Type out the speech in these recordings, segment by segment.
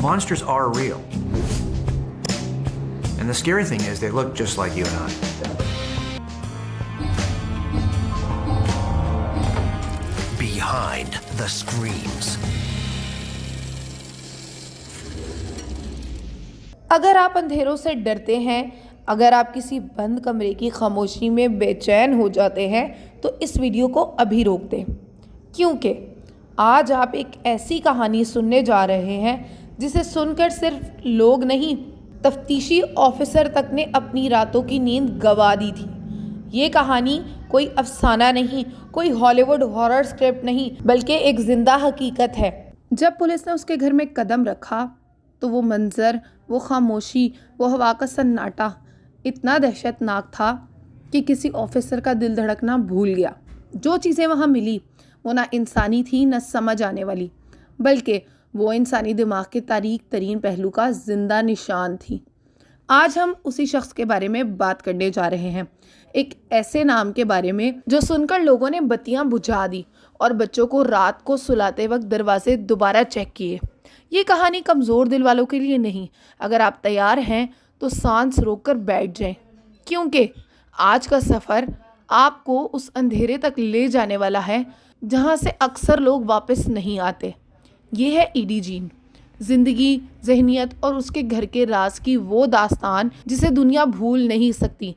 Monsters are real. And the scary thing is they look just like you and I. Behind the screams. अगर आप अंधेरों से डरते हैं, अगर आप किसी बंद कमरे की खामोशी में बेचैन हो जाते हैं, तो इस वीडियो को अभी रोक दें, क्योंकि आज आप एक ऐसी कहानी सुनने जा रहे हैं जिसे सुनकर सिर्फ लोग नहीं, तफ्तीशी ऑफिसर तक ने अपनी रातों की नींद गंवा दी थी। ये कहानी कोई अफसाना नहीं, कोई हॉलीवुड हॉरर स्क्रिप्ट नहीं, बल्कि एक जिंदा हकीकत है। जब पुलिस ने उसके घर में कदम रखा तो वो मंजर, वो खामोशी, वो हवा का सन्नाटा इतना दहशतनाक था कि किसी ऑफिसर का दिल धड़कना भूल गया। जो चीज़ें वहाँ मिली वो ना इंसानी थी, न समझ आने वाली, बल्कि वो इंसानी दिमाग के तारीक तरीन पहलू का जिंदा निशान थी। आज हम उसी शख्स के बारे में बात करने जा रहे हैं, एक ऐसे नाम के बारे में जो सुनकर लोगों ने बत्तियां बुझा दी और बच्चों को रात को सुलाते वक्त दरवाजे दोबारा चेक किए। ये कहानी कमज़ोर दिल वालों के लिए नहीं। अगर आप तैयार हैं तो सांस रोककर बैठ जाएं, क्योंकि आज का सफ़र आपको उस अंधेरे तक ले जाने वाला है जहाँ से अक्सर लोग वापस नहीं आते। ये है ईडी जीन, ज़िंदगी, जहनियत और उसके घर के राज की वो दास्तान जिसे दुनिया भूल नहीं सकती।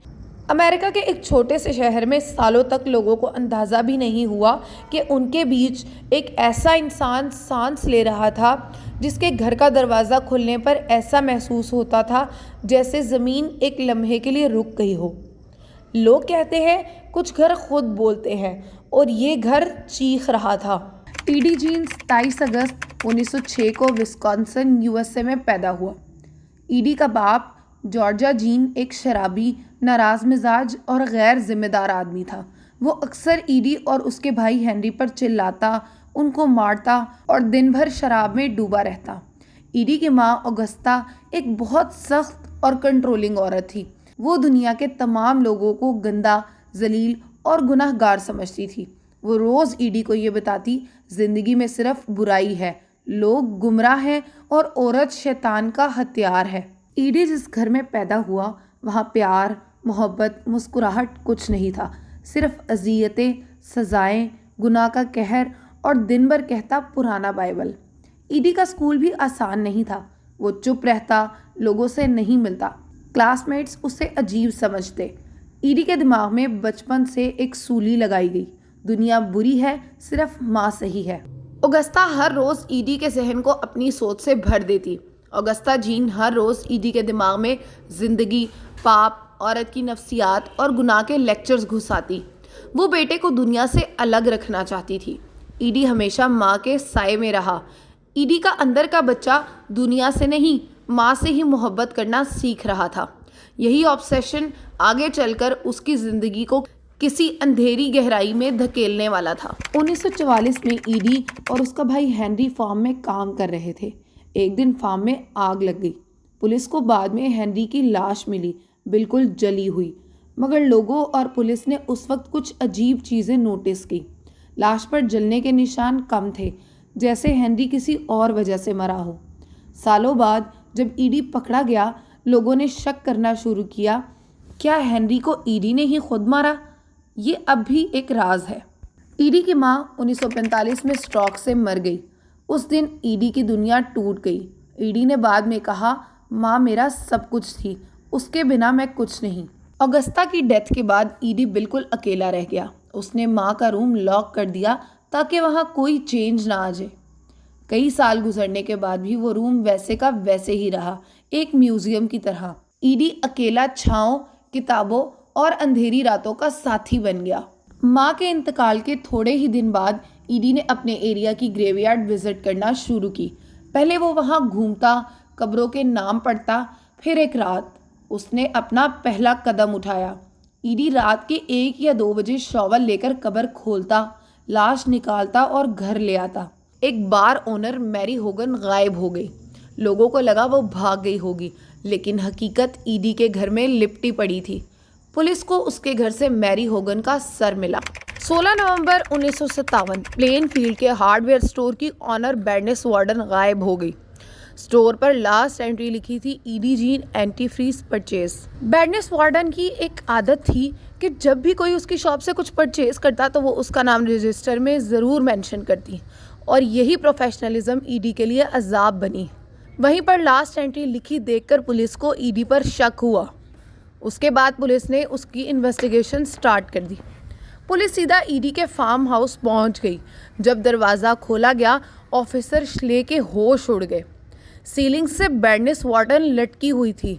अमेरिका के एक छोटे से शहर में सालों तक लोगों को अंदाज़ा भी नहीं हुआ कि उनके बीच एक ऐसा इंसान सांस ले रहा था जिसके घर का दरवाज़ा खुलने पर ऐसा महसूस होता था जैसे ज़मीन एक लम्हे के लिए रुक गई हो। लोग कहते हैं कुछ घर खुद बोलते हैं, और ये घर चीख रहा था। ईडी जीन 27 अगस्त 1906 को विस्कॉन्सिन, यूएसए में पैदा हुआ। ईडी का बाप जॉर्जा जीन एक शराबी, नाराज़ मिजाज और गैर जिम्मेदार आदमी था। वो अक्सर ईडी और उसके भाई हेनरी पर चिल्लाता, उनको मारता और दिन भर शराब में डूबा रहता। ईडी की माँ ऑगस्टा एक बहुत सख्त और कंट्रोलिंग औरत थी। वो दुनिया के तमाम लोगों को गंदा, जलील और गुनाहगार समझती थी। वो रोज़ ईडी को ये बताती, ज़िंदगी में सिर्फ बुराई है, लोग गुमराह हैं और औरत शैतान का हथियार है। ईडी जिस घर में पैदा हुआ वहाँ प्यार, मोहब्बत, मुस्कुराहट कुछ नहीं था। सिर्फ अज़ियतें, सज़ाएं, गुनाह का कहर और दिन भर कहता पुराना बाइबल। ईडी का स्कूल भी आसान नहीं था। वो चुप रहता, लोगों से नहीं मिलता, क्लासमेट्स उसे अजीब समझते। ईडी के दिमाग में बचपन से एक सूली लगाई गई, दुनिया बुरी है, सिर्फ माँ सही है। ऑगस्टा हर रोज़ ईडी के जहन को अपनी सोच से भर देती। ऑगस्टा जीन हर रोज़ ईडी के दिमाग में ज़िंदगी, पाप, औरत की नफ्सियात और गुनाह के लेक्चर्स घुसाती। वो बेटे को दुनिया से अलग रखना चाहती थी। ईडी हमेशा माँ के साए में रहा। ईडी का अंदर का बच्चा दुनिया से नहीं, माँ से ही मोहब्बत करना सीख रहा था। यही ऑब्सेशन आगे चलकर उसकी ज़िंदगी को किसी अंधेरी गहराई में धकेलने वाला था। 1944 में ईडी और उसका भाई हेनरी फार्म में काम कर रहे थे। एक दिन फार्म में आग लग गई। पुलिस को बाद में हेनरी की लाश मिली, बिल्कुल जली हुई, मगर लोगों और पुलिस ने उस वक्त कुछ अजीब चीज़ें नोटिस की। लाश पर जलने के निशान कम थे, जैसे हेनरी किसी और वजह से मरा हो। सालों बाद जब ईडी पकड़ा गया, लोगों ने शक करना शुरू किया, क्या हेनरी को ईडी ने ही खुद मारा? ये अब भी एक राज है। ईडी की माँ 1945 में स्ट्रोक से मर गई। उस दिन ईडी की दुनिया टूट गई। ईडी ने बाद में कहा, माँ मेरा सब कुछ थी, उसके बिना मैं कुछ नहीं। ऑगस्टा की डेथ के बाद ईडी बिल्कुल अकेला रह गया। उसने माँ का रूम लॉक कर दिया ताकि वहाँ कोई चेंज ना आ जाए। कई साल गुजरने के बाद भी वो रूम वैसे का वैसे ही रहा, एक म्यूजियम की तरह। ईडी अकेला छाँव, किताबों और अंधेरी रातों का साथी बन गया। माँ के इंतकाल के थोड़े ही दिन बाद ईडी ने अपने एरिया की ग्रेवयार्ड विजिट करना शुरू की। पहले वो वहाँ घूमता, कब्रों के नाम पढ़ता। फिर एक रात उसने अपना पहला कदम उठाया। ईडी रात के 1 या 2 बजे शॉवल लेकर कब्र खोलता, लाश निकालता और घर ले आता। एक बार ओनर मैरी होगन गायब हो गई। लोगों को लगा वो भाग गई होगी, लेकिन हकीकत ईडी के घर में लिपटी पड़ी थी। पुलिस को उसके घर से मैरी होगन का सर मिला। 16 नवंबर 1957 प्लेन फील्ड के हार्डवेयर स्टोर की ऑनर बैडनेस वार्डन गायब हो गई। स्टोर पर लास्ट एंट्री लिखी थी Ed Gein antifreeze purchase. Bernice Worden की एक आदत थी कि जब भी कोई उसकी शॉप से कुछ परचेज करता तो वो उसका नाम रजिस्टर में ज़रूर मेंशन करती और यही प्रोफेशनलिज्म ईडी के लिए अजाब बनी। वहीं पर लास्ट एंट्री लिखी देखकर पुलिस को ईडी पर शक हुआ। उसके बाद पुलिस ने उसकी इन्वेस्टिगेशन स्टार्ट कर दी। पुलिस सीधा ईडी के फार्म हाउस पहुंच गई। जब दरवाज़ा खोला गया, ऑफिसर श्ले के होश उड़ गए। सीलिंग से बैडनेस वार्डन लटकी हुई थी,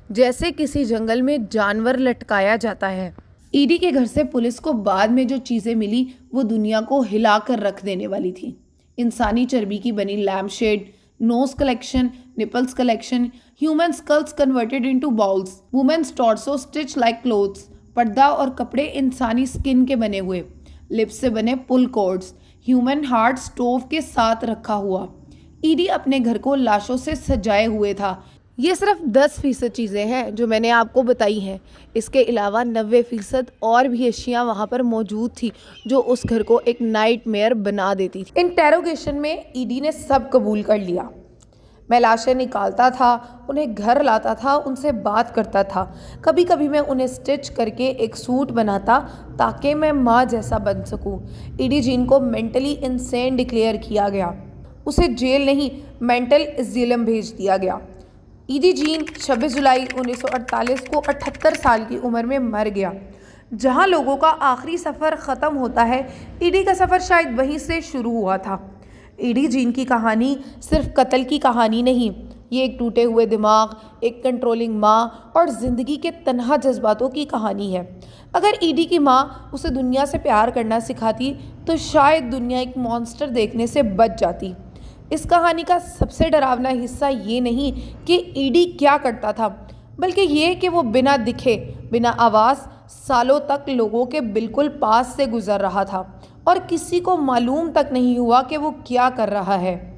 जैसे किसी जंगल में जानवर लटकाया जाता है। ईडी के घर से पुलिस को बाद में जो चीज़ें मिली वो दुनिया को हिला कर रख देने वाली थी। इंसानी चर्बी की बनी lamp shade, nose collection, nipples collection, human skulls converted into bowls, women's torso stitch like clothes, पर्दा और कपड़े इंसानी स्किन के बने हुए, लिप्स से बने पुल कॉर्ड्स, ह्यूमन हार्ट स्टोव के साथ रखा हुआ। ईडी अपने घर को लाशों से सजाए हुए था। ये सिर्फ 10% चीज़ें हैं जो मैंने आपको बताई हैं। इसके अलावा 90% और भी अशियाँ वहाँ पर मौजूद थी जो उस घर को एक नाइटमेयर बना देती थी। इंटेरोगेशन में ईडी ने सब कबूल कर लिया। मैं लाशें निकालता था, उन्हें घर लाता था, उनसे बात करता था। कभी कभी मैं उन्हें स्टिच करके एक सूट बनाता ताकि मैं माँ जैसा बन सकूं। ईडी जीन को मेंटली इंसेन डिक्लेयर किया गया। उसे जेल नहीं, मेंटल एजिलम भेज दिया गया। ईडी जीन 26 जुलाई 1948 को 78 साल की उम्र में मर गया। जहाँ लोगों का आखिरी सफ़र ख़त्म होता है, ईडी का सफ़र शायद वहीं से शुरू हुआ था। ईडी जीन की कहानी सिर्फ कत्ल की कहानी नहीं, ये एक टूटे हुए दिमाग, एक कंट्रोलिंग माँ और ज़िंदगी के तन्हा जज्बातों की कहानी है। अगर ईडी की माँ उसे दुनिया से प्यार करना सिखाती तो शायद दुनिया एक मॉन्स्टर देखने से बच जाती। इस कहानी का सबसे डरावना हिस्सा ये नहीं कि ईडी क्या करता था, बल्कि ये कि वो बिना दिखे, बिना आवाज़ सालों तक लोगों के बिल्कुल पास से गुजर रहा था और किसी को मालूम तक नहीं हुआ कि वो क्या कर रहा है।